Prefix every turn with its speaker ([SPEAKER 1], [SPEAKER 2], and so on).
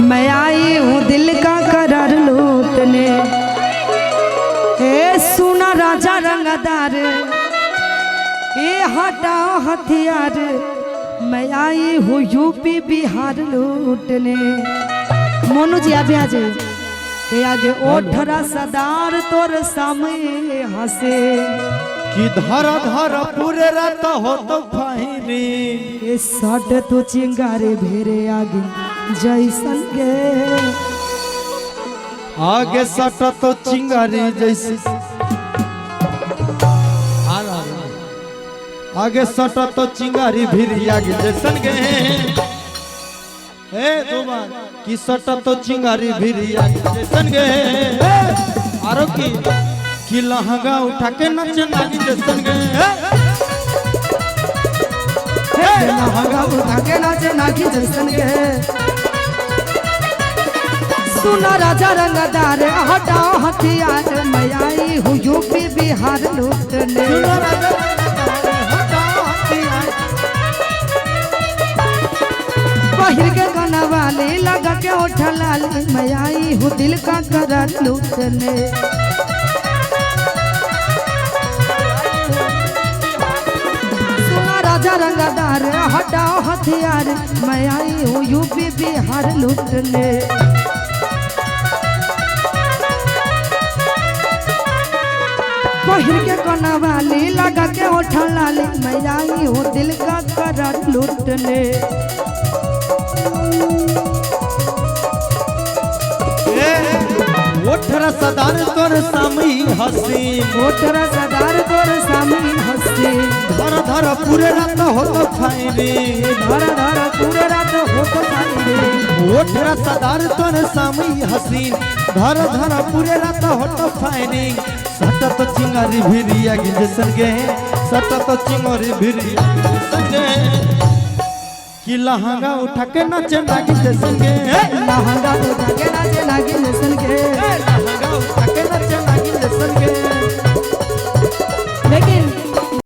[SPEAKER 1] मैं आई हूँ दिल का करार लूटने। ए सुना राजा रंगदार, ए हटाओ हथियार, मैं आई हूँ यूपी बिहार लूटने। मोनू जी आगे आ जाइए, के आगे ओठरा सदार तोर सामने हंसे
[SPEAKER 2] कि धर धर पूरे रात हो तो फायरी।
[SPEAKER 1] ए सट तो चिंगारे भेरे आगे जैसन गे,
[SPEAKER 2] आगे सट तो चिंगारी जैसे, आगे सट तो चिंगारी भी आगे जैसन गे। ए दो बार कि सट तो चिंगारी भी आगे जैसन गे। आरो कि लहंगा उठा के नच नागी जैसन गे।
[SPEAKER 1] लहंगा उठा के नाच नागी जैसन गे। सुना राजा रंगदार, हटाओ हथियार, मैं आई हूँ यूपी बिहार लूटने। बाहर के गाना वाले लगा के उठा लाली, मैं आई हूँ दिल का करार लूटने। सुना राजा रंगदार, हटाओ हथियार, मैं आई हूँ यूपी बिहार लूटने। बाहर के गाना वाले लगा के उठा लाली, मैं आई हूँ दिल का करार लूटने।
[SPEAKER 2] ओठरा सदार तोर सामी हसी,
[SPEAKER 1] ओठरा सदार तोर सामी हसी।
[SPEAKER 2] धर धर पूरे रात हो तो फायरी,
[SPEAKER 1] धर धर पूरे रात हो तो फायरी।
[SPEAKER 2] ओठरा सदार तोर सामी हसी, धर धर पूरे रात हो तो फायरी। सट तो चिंगारी भिरी आगे जैसन गे, सट तो चिंगारी भिरी आगे जैसन गे। कि लहंगा उठा के नाचे नागी जैसन गे।
[SPEAKER 1] लहंगा उठा के नाचे नागी जैसन